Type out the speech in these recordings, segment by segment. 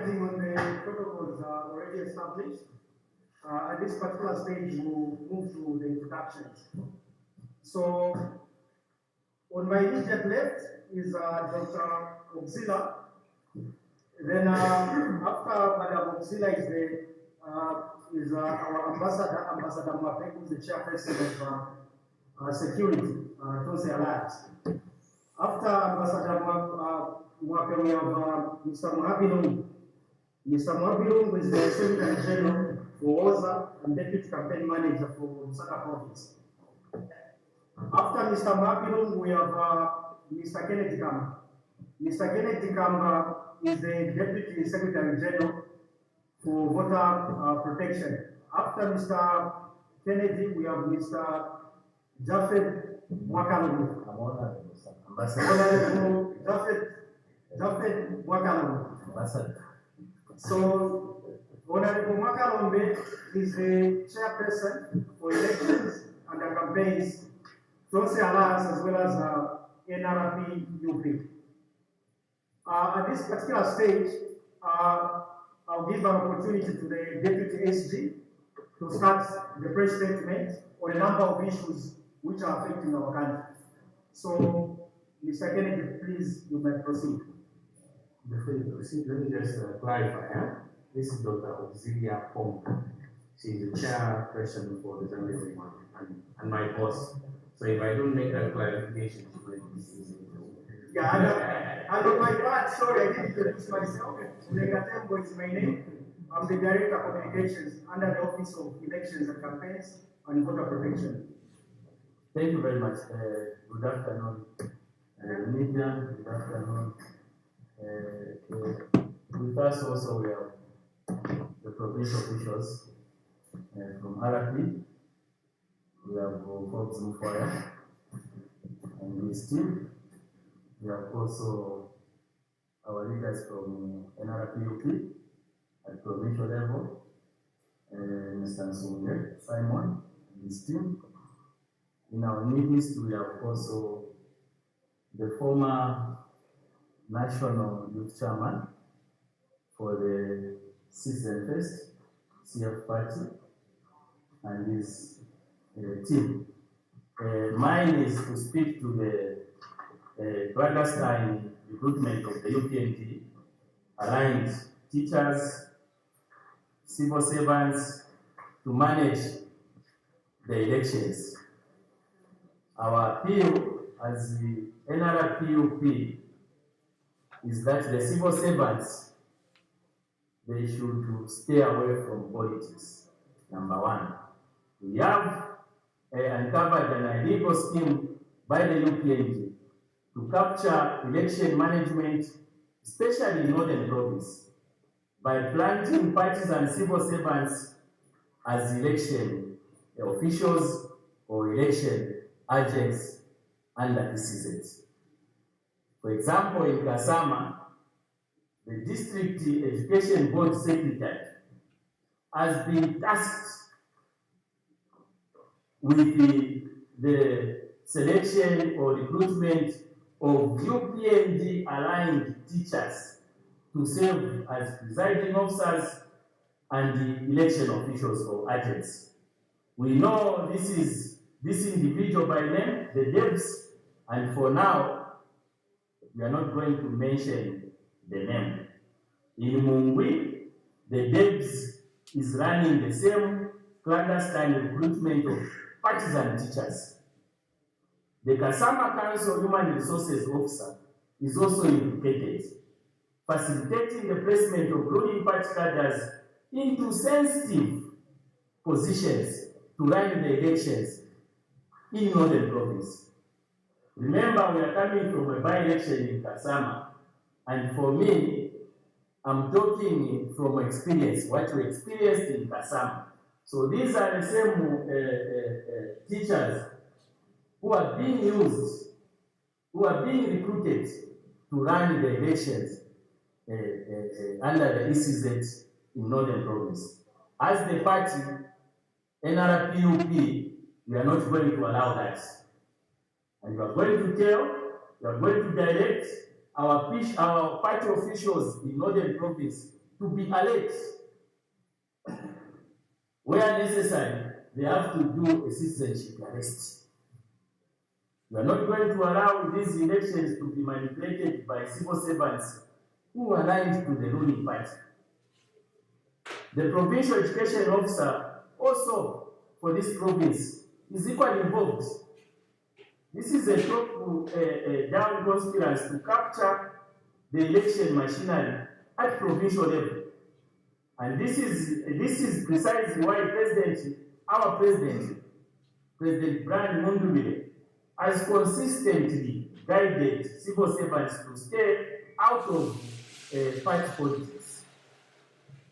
elaborating on the protocols already established. At this particular stage, we'll move to the introductions. So, on my immediate left is Dr. Auxila. Then after Madam Auxila is our ambassador, Ambassador Mwape, who is the chairperson of Security, Tonse Alliance. After Ambassador Mwape, we have Mr. Muhabirungu. Mr. Muhabirungu is the Secretary General for OZA and Deputy Campaign Manager for Lusaka Province. After Mr. Muhabirungu, we have Mr. Kennedy Kamba. Mr. Kennedy Kamba is the Deputy Secretary General for Voter Protection. After Mr. Kennedy, we have Mr. Jafet Mwakalugu. Honorable Jafet Mwakalugu. So, Honorable Mwakalugu is the chairperson for elections and the campaigns, Tonse Alliance as well as NRPUP. At this particular stage, I'll give an opportunity to the Deputy SG to start the press statement on a number of issues which are affecting our country. So, Mr. Kennedy, please, you may proceed. Before you proceed, let me just clarify. This is Dr. Auxilia Pong. She is the chairperson for the Zambia and my boss. So if I don't make that clarification, yeah, and on my part, sorry, I didn't introduce myself. Negatembo is my name. I'm the Director of Communications under the Office of Elections and Campaigns and Voter Protection. Thank you very much. Good afternoon, media. Good afternoon. With us also we have the provincial officials from RP. We have folks in fire and this team. We have also our leaders from NRPUP at provincial level, Mr. Nsunge, Simon, and his team. In our midst, we have also the former National Youth Chairman for the Citizen Fest, CF Party, and his team. Mine is to speak to the clandestine recruitment of the UPND, aligned teachers, civil servants to manage the elections. Our appeal as the NRPUP is that the civil servants, they should stay away from politics, number one. We have uncovered an illegal scheme by the UPND to capture election management, especially in Northern Province, by planting parties and civil servants as election officials or election agents under ECZ. For example, in Kasama, the District Education Board Secretary has been tasked with the selection or recruitment of UPND aligned teachers to serve as presiding officers and the election officials or agents. We know this individual by name, the Debs, and for now, we are not going to mention the name. In Mungwi, the Debs is running the same clandestine recruitment of partisan teachers. The Kasama Council Human Resources Officer is also implicated, facilitating the placement of ruling party cadres into sensitive positions to run the elections in Northern Province. Remember, we are coming from a by-election in Kasama, and for me, I'm talking from experience, what we experienced in Kasama. So these are the same teachers who are being used, who are being recruited to run the elections under the ECZ in Northern Province. As the party, NRPUP, we are not going to allow that. And we are going to tell, we are going to direct our party officials in Northern Province to be alert. Where necessary, they have to do a citizenship arrest. We are not going to allow these elections to be manipulated by civil servants who are aligned to the ruling party. The provincial education officer also for this province is equally involved. This is a top-down conspiracy to capture the election machinery at provincial level. And this is precisely why our president, President Brian Mundubile, has consistently guided civil servants to stay out of party politics.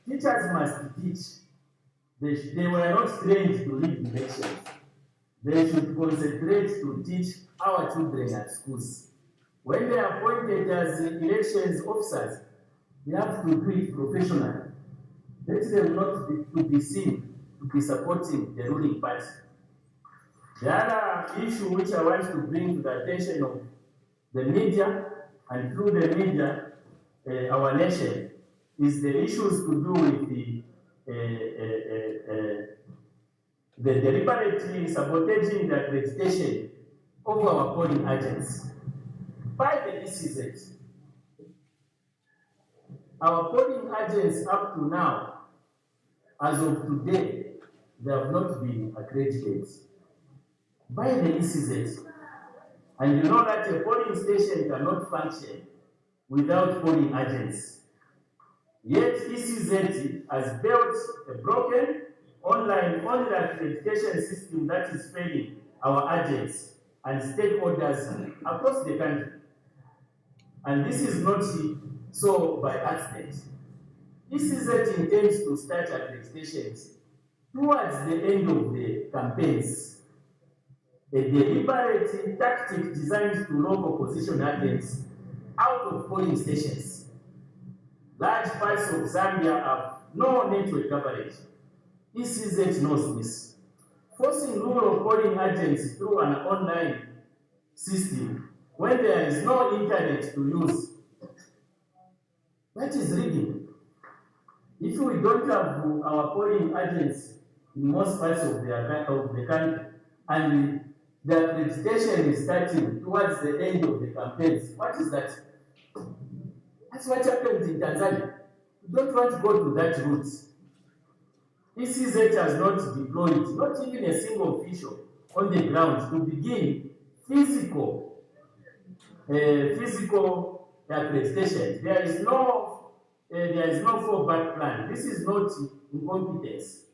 Teachers must teach. They were not trained to lead elections. They should concentrate to teach our children at schools. When they are appointed as elections officers, they have to do it professionally. Let them not be seen to be supporting the ruling party. The other issue which I want to bring to the attention of the media, and through the media, our nation, is the issues to do with the deliberately sabotaging the accreditation of our polling agents by the ECZ. Our polling agents up to now, as of today, they have not been accredited by the ECZ. And you know that a polling station cannot function without polling agents. Yet ECZ has built a broken online accreditation system that is failing our agents and stakeholders across the country. And this is not so by accident. ECZ intends to start accreditations towards the end of the campaigns, a deliberate tactic designed to lock opposition agents out of polling stations. Large parts of Zambia have no network coverage. ECZ knows this. Forcing rural polling agents through an online system when there is no internet to use, that is rigging. If we don't have our polling agents in most parts of the country, and the accreditation is starting towards the end of the campaigns, what is that? That's what happens in Tanzania. We don't want to go to that route. ECZ has not deployed, not even a single official on the ground to begin physical accreditation. There is no fallback plan. This is not incompetence.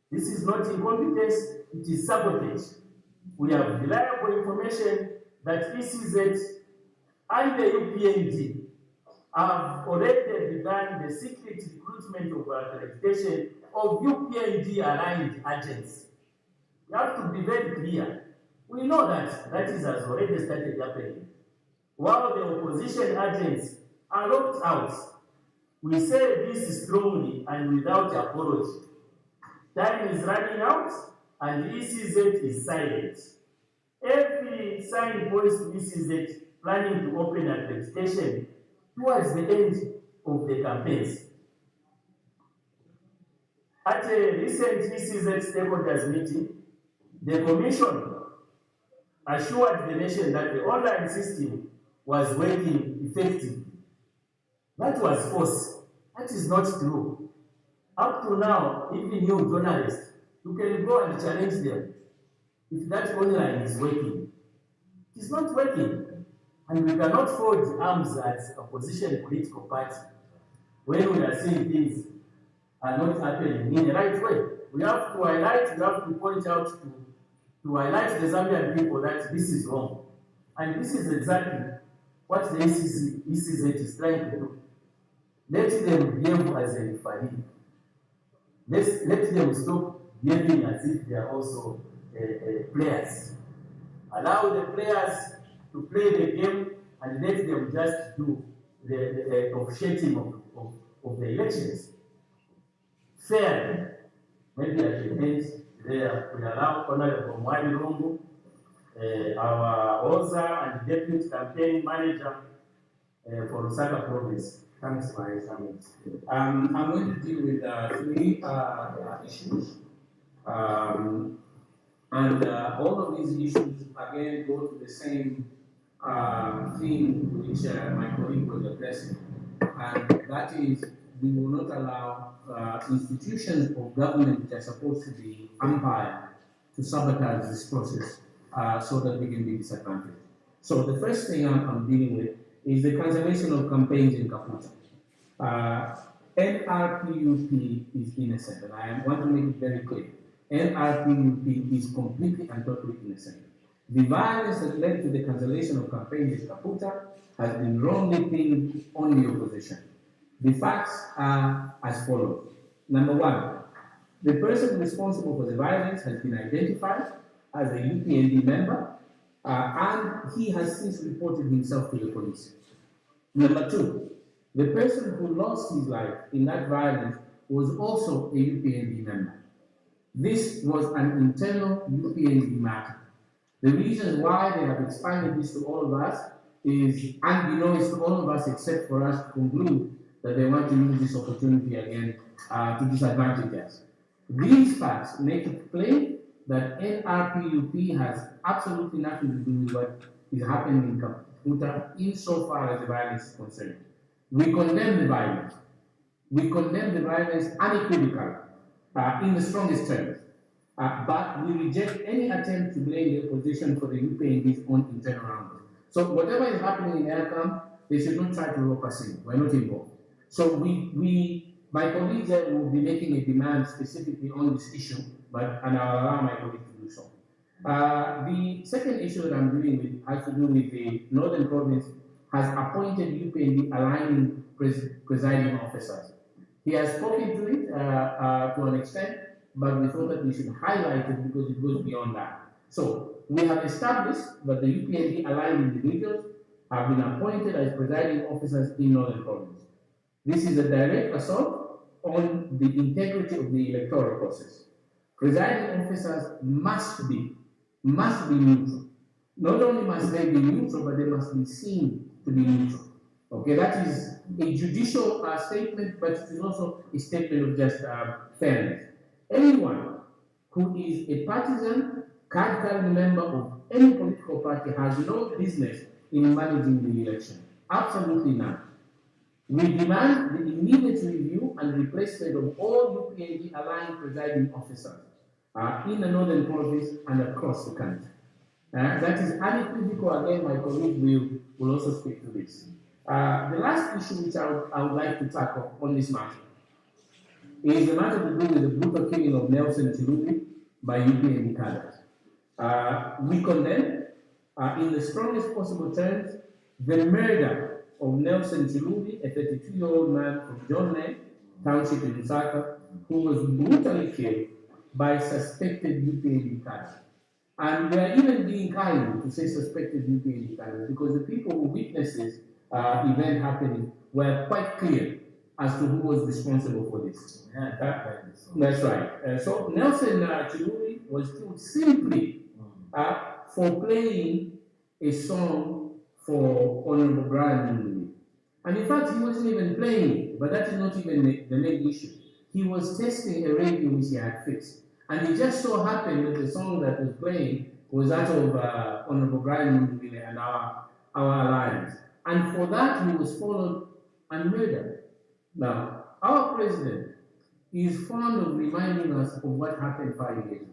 This is not incompetence, it is sabotage. We have reliable information that ECZ and the UPND have already begun the secret recruitment of accreditation of UPND aligned agents. We have to be very clear. We know that has already started happening. While the opposition agents are locked out, we say this strongly and without apology. Time is running out and ECZ is silent. Every sign points to ECZ planning to open accreditation towards the end of the campaigns. At a recent ECZ stakeholders meeting, the Commission assured the nation that the online system was working effectively. That was false. That is not true. Up to now, even you journalists, you can go and challenge them if that online is working. It is not working. And we cannot fold arms as opposition political party when we are seeing things are not happening in the right way. We have to highlight, we have to point out to highlight the Zambian people that this is wrong. And this is exactly what the ECZ is trying to do. Let them behave as a referee. Let them stop behaving as if they are also players. Allow the players to play the game and let them just do the officiating of the elections. Fairly, maybe at the end there we allow Honorable Mwani Lungu, our OZA and Deputy Campaign Manager for Lusaka Province, Thanks, Vice. I'm going to deal with three issues. And all of these issues again go to the same theme which my colleague was addressing, and that is we will not allow institutions of government which are supposed to be umpired to sabotage this process so that we can be disadvantaged. So the first thing I'm dealing with is the cancellation of campaigns in Kaputa. NRPUP is innocent, and I want to make it very clear. NRPUP is completely and totally innocent. The violence that led to the cancellation of campaigns in Kaputa has been wrongly pinned on the opposition. The facts are as follows. Number one, the person responsible for the violence has been identified as a UPND member, and he has since reported himself to the police. Number two, the person who lost his life in that violence was also a UPND member. This was an internal UPND matter. The reason why they have expanded this to all of us is unbeknownst to all of us except for us to conclude that they want to use this opportunity again to disadvantage us. These facts make it plain that NRPUP has absolutely nothing to do with what is happening in Kaputa insofar as the violence is concerned. We condemn the violence. We condemn the violence unequivocally, in the strongest terms. But we reject any attempt to blame the opposition for the UPND's own internal wrongdoing. So whatever is happening in Aircam, they should not try to rope us in. We're not involved. So my colleagues will be making a demand specifically on this issue, and I'll allow my colleague to do so. The second issue that I'm dealing with has to do with the Northern Province has appointed UPND aligning presiding officers. He has spoken to it to an extent, but we thought that we should highlight it because it goes beyond that. So we have established that the UPND aligned individuals have been appointed as presiding officers in Northern Province. This is a direct assault on the integrity of the electoral process. Presiding officers must be neutral. Not only must they be neutral, but they must be seen to be neutral. Okay, that is a judicial statement, but it is also a statement of just fairness. Anyone who is a partisan, card-carrying member of any political party has no business in managing the election. Absolutely none. We demand the immediate review and replacement of all UPND aligned presiding officers in the Northern Province and across the country. That is unequivocal. Again, my colleague will also speak to this. The last issue which I would like to tackle on this matter is the matter to do with the brutal killing of Nelson Chilubi by UPND cadres. We condemn, in the strongest possible terms, the murder of Nelson Chilubi, a 32-year-old man from John Lane Township in Lusaka, who was brutally killed by suspected UPND cadres. And we are even being kind to say suspected UPND cadres because the people who witnessed this event happening were quite clear as to who was responsible for this. That's right. So Nelson Chilubi was killed simply for playing a song for Honorable Brian Munduli. And in fact, he wasn't even playing it, but that is not even the main issue. He was testing a radio which he had fixed. And it just so happened that the song that was playing was that of Honorable Brian Munduli and our alliance. And for that, he was followed and murdered. Now, our president is fond of reminding us of what happened 5 years ago.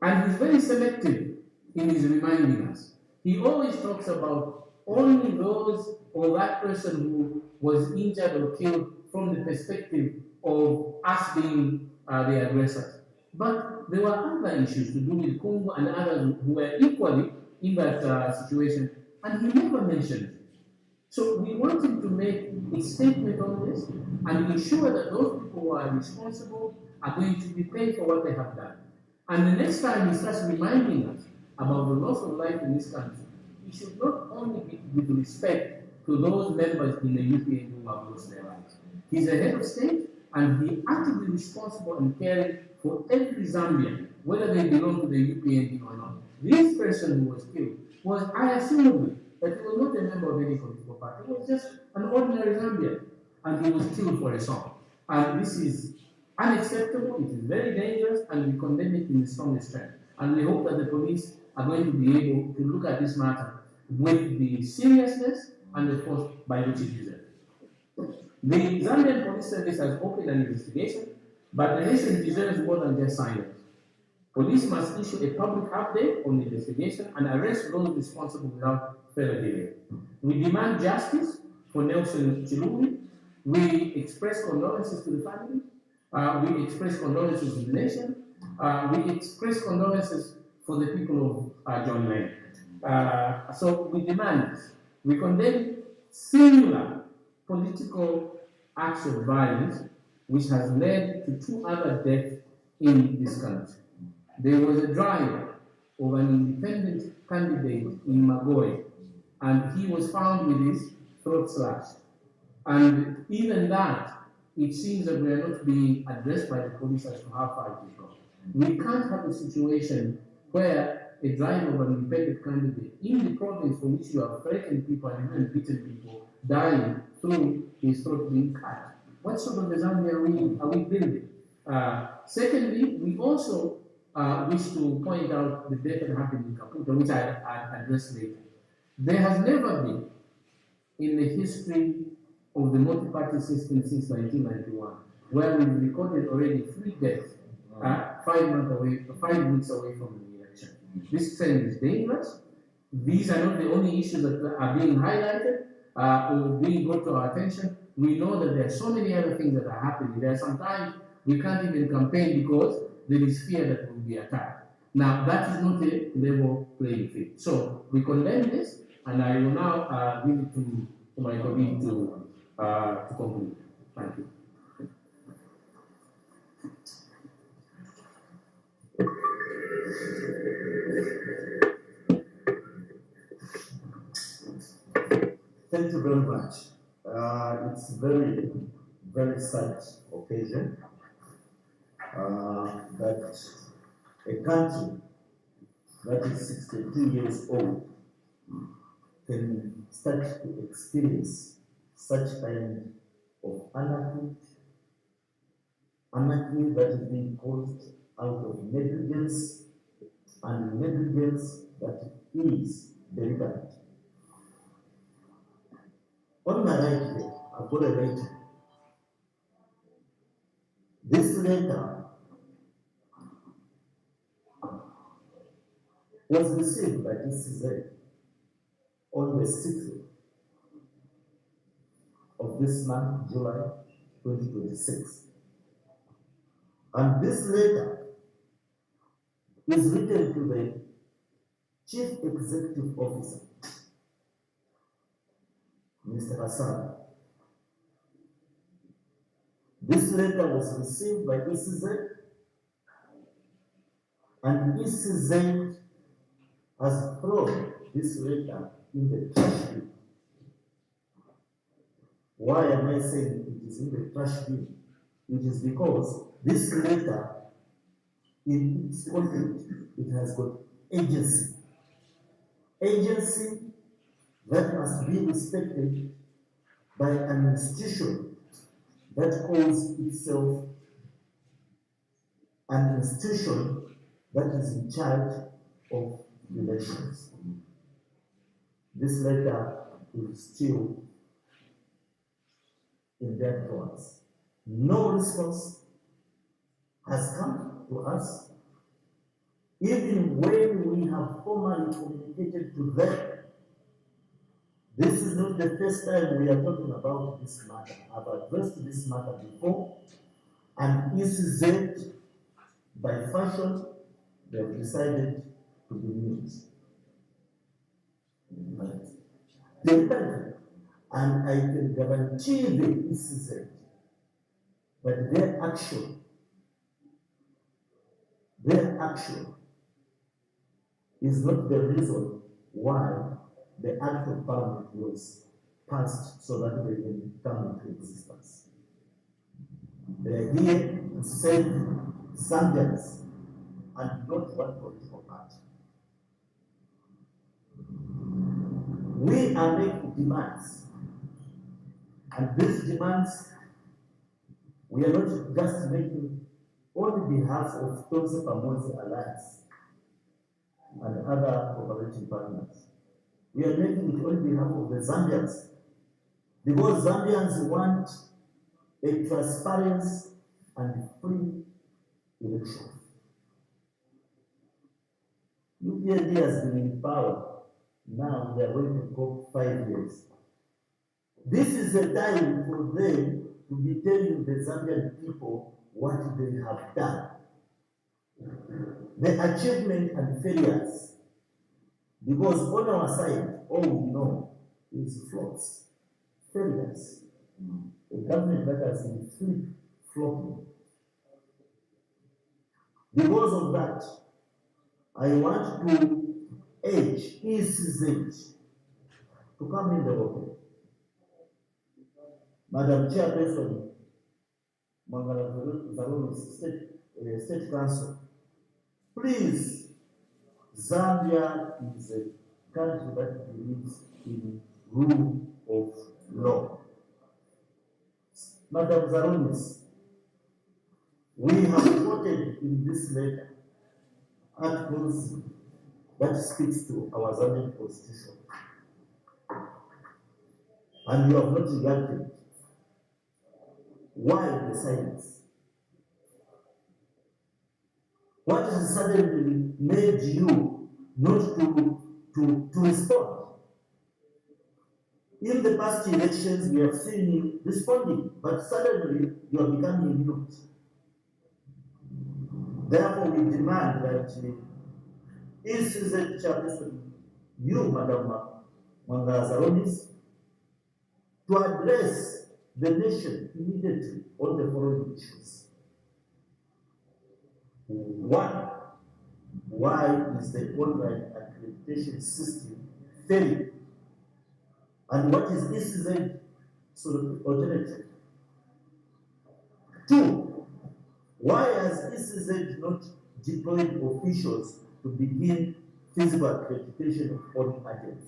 And he's very selective in his reminding us. He always talks about only those or that person who was injured or killed from the perspective of us being the aggressors. But there were other issues to do with Congo and others who were equally in that situation, and he never mentioned it. So we want him to make a statement on this and ensure that those people who are responsible are going to be paid for what they have done. And the next time he starts reminding us about the loss of life in this country, he should not only be with respect to those members in the UPN who have lost their lives. He's a head of state and he ought to be responsible and caring for every Zambian, whether they belong to the UPND or not. This person who was killed was, I assume, that he was not a member of any political party. He was just an ordinary Zambian, and he was killed for a song. And this is unacceptable, it is very dangerous, and we condemn it in the strongest terms. And we hope that the police are going to be able to look at this matter with the seriousness and the force by which it deserves. The Zambian Police Service has opened an investigation, but the nation deserves more than just silence. Police must issue a public update on the investigation and arrest those responsible without further delay. We demand justice for Nelson Chiluli. We express condolences to the family. We express condolences to the nation. We express condolences for the people of John Lane. So we demand this. We condemn similar political acts of violence which has led to 2 other deaths in this country. There was a driver of an independent candidate in Magoy, and he was found with his throat slashed. And even that, it seems that we are not being addressed by the police as to how far it is gone. We can't have a situation where a driver of an independent candidate in the province for which you have threatened people and even beaten people, dying through his throat being cut. What sort of a Zambia are we building? Secondly, we also wish to point out the death that happened in Kaputa, which I address later. There has never been, in the history of the multi-party system since 1991, where we've recorded already 3 deaths 5 weeks away from the election. This trend is dangerous. These are not the only issues that are being highlighted or being brought to our attention. We know that there are so many other things that are happening. There are sometimes we can't even campaign because there is fear that we'll be attacked. Now, that is not a level playing field. So, we condemn this, and I will now give it to my colleague to conclude. Thank you. Thank you very much. It's very, very sad occasion that a country that is 62 years old can start to experience such kind of anarchy that is being caused out of negligence, and negligence that is deliberate. On my right here, I've got a letter. This letter was received by DCZ on the 6th of this month, July 2026. And this letter is written to the Chief Executive Officer, Mr. Hassan. This letter was received by ECZ, and ECZ has thrown this letter in the trash bin. Why am I saying it is in the trash bin? It is because this letter, in its content, it has got agency. Agency that must be respected by an institution that calls itself an institution that is in charge of elections. This letter is still in their drawers. No response has come to us, even when we have formally communicated to them. This is not the first time we are talking about this matter. I've addressed this matter before, and ECZ, by fashion, they have decided to be mute. And I can guarantee the ECZ that their action is not the reason why the Act of Parliament was passed so that they can come into existence. They are here to save Zambians and not one political party. We are making demands. And these demands, we are not just making on behalf of Tonse Pamodzi Alliance and other cooperating partners. We are making it on behalf of the Zambians, because Zambians want a transparent and free election. UPND has been in power. Now we are going to go 5 years. This is the time for them to be telling the Zambian people what they have done, the achievement and failures. Because on our side, all we know is flaws, failures. A government that has been flip-flopping. Because of that, I want to urge ECZ to come in the open. Madam Chairperson, Mangala Zaronis State Council, please, Zambia is a country that believes in rule of law. Madam Zaronis, we have quoted in this letter articles that speaks to our Zambian constitution, and you have not reacted. Why the silence? What has suddenly made you not to respond? In the past elections, we have seen you responding, but suddenly you are becoming mute. Therefore, we demand that ECZ Chairperson, you, Madam Zaronis, to address the nation immediately on the following issues. One, why is the online accreditation system failing? And what is ECZ alternative? Two, why has ECZ not deployed officials to begin physical accreditation of polling agents?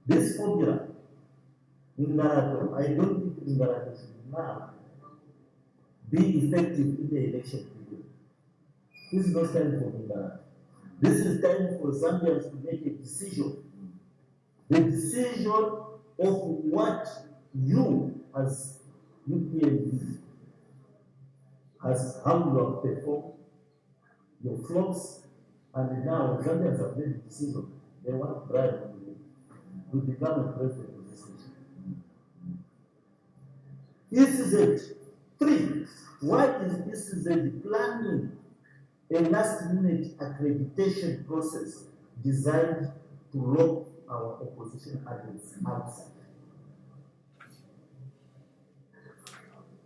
This formula, Ingarato, I don't think Ingarato should now be effective in the election period. This is not time for Ingarato. This is time for Zambians to make a decision. The decision of what you as UPND, as how you have performed, your flaws, and now Zambians have made a decision. They want to bribe to become a president of this nation. ECZ, three, why is ECZ planning a last-minute accreditation process designed to lock our opposition agents outside?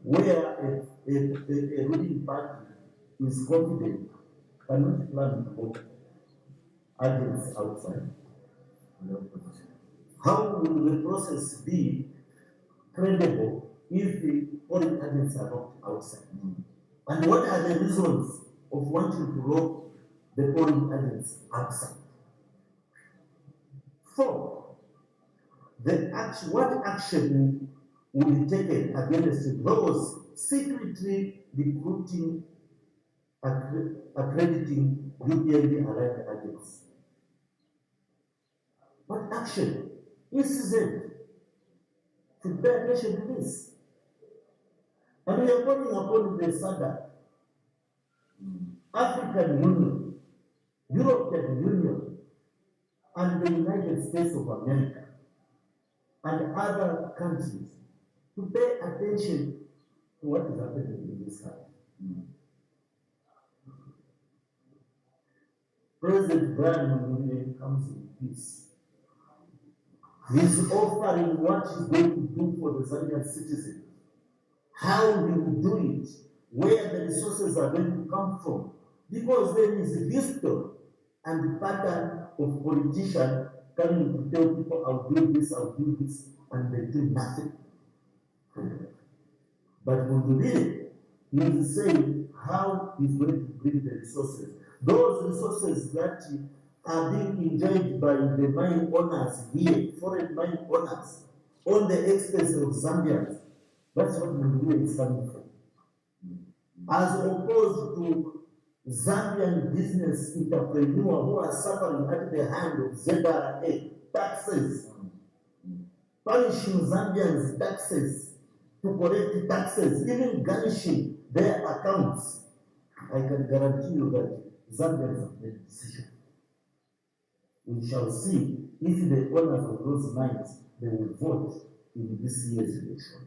Where a ruling party is confident cannot plan to lock agents outside. How will the process be credible if the foreign agents are not outside? And what are the reasons of wanting to lock the foreign agents outside? Four, what action will be taken against those secretly recruiting, accrediting UPND aligned agents? What action is it to pay attention to this? And we are calling upon the SADC, African Union, European Union, and the United States of America, and other countries to pay attention to what is happening in this country. President Brian Mulroney comes in peace. He's offering what he's going to do for the Zambian citizens, how he will do it, where the resources are going to come from, because there is a history and the pattern of politicians coming to tell people, I'll do this, and they do nothing. But Mulroney is saying how he's going to bring the resources. Those resources that are being enjoyed by the mine owners here, foreign mine owners, on the expense of Zambians. That's what Mungu is coming from. As opposed to Zambian business entrepreneurs who are suffering at the hand of ZRA taxes, punishing Zambians taxes to collect taxes, even garnishing their accounts. I can guarantee you that Zambians have made a decision. We shall see if the owners of those mines they will vote in this year's election.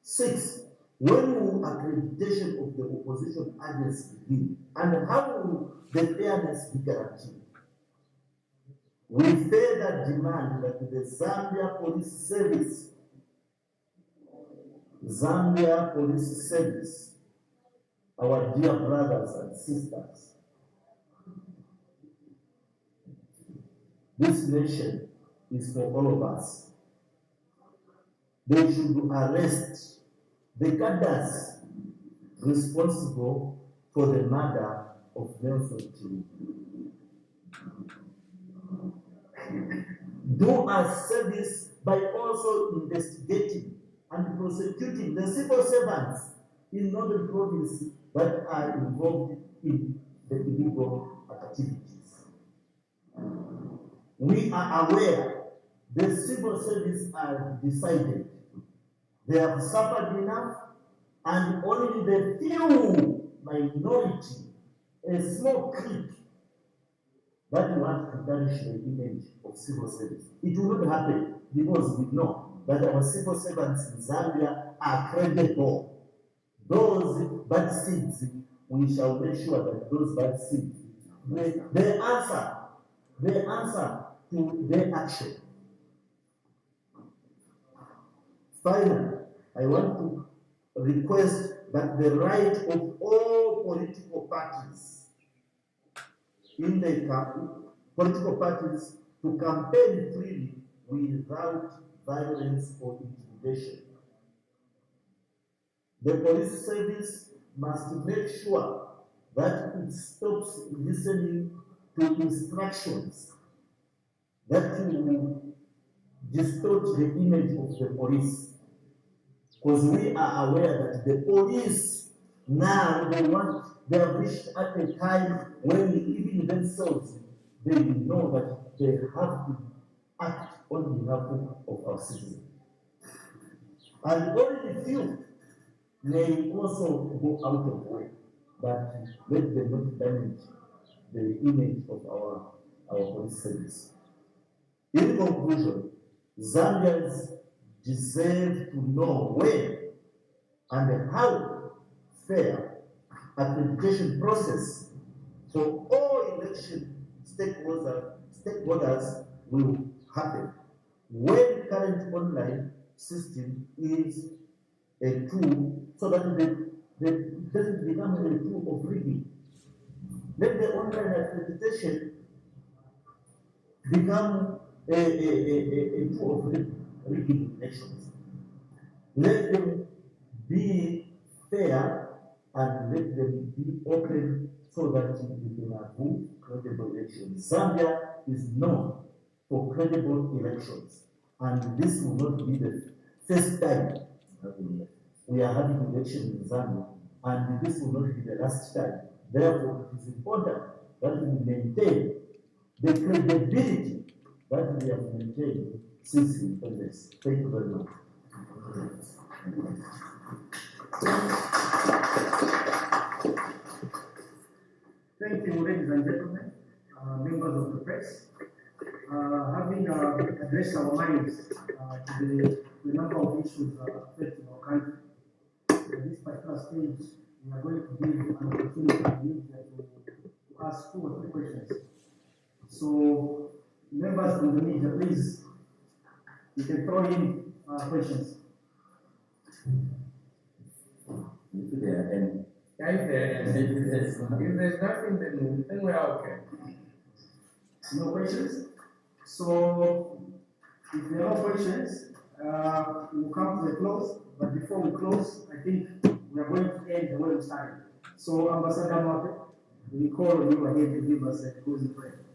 6. When will accreditation of the opposition agency begin, and how will the fairness be guaranteed? We further demand that the Zambia Police Service, our dear brothers and sisters, this nation is for all of us. They should arrest the cadres responsible for the murder of Nelson Chilu. Do us service by also investigating and prosecuting the civil servants in Northern Province that are involved in the illegal activities. We are aware the civil service are decided. They have suffered enough, and only the few minority, a small clique, that want to tarnish the image of civil service. It will not happen because we know that our civil servants in Zambia are credible. Those bad seeds, we shall make sure that those bad seeds, they answer to their action. Finally, I want to request that the right of all political parties in the political parties to campaign freely without violence or intimidation. The police service must make sure that it stops listening to instructions that will distort the image of the police. Because we are aware that the police now they have reached at a time when even themselves they know that they have to act on behalf of our citizens. And only few may also go out of the way, but let them not damage the image of our police service. In conclusion, Zambians deserve to know when and how fair accreditation process for all election stakeholders will happen. When current online system is a tool so that it doesn't become a tool of rigging. Let the online accreditation become a tool of rigging elections. Let them be fair and let them be open so that we can have credible elections. Zambia is known for credible elections, and this will not be the first time we are having elections in Zambia, and this will not be the last time. Therefore, it is important that we maintain the credibility that we have maintained since independence. Thank you very much. Thank you, ladies and gentlemen, members of the press. Having addressed our minds to the number of issues affecting our country, at this particular stage, we are going to give an opportunity to the media to ask 2 or 3 questions. So, members from the media, please, you can throw in questions. If there's nothing, then we're okay. No questions? So, if there are no questions, we'll come to the close. But before we close, I think we are going to end the way we started. So, Ambassador Mape. we call on you again to give us a closing prayer.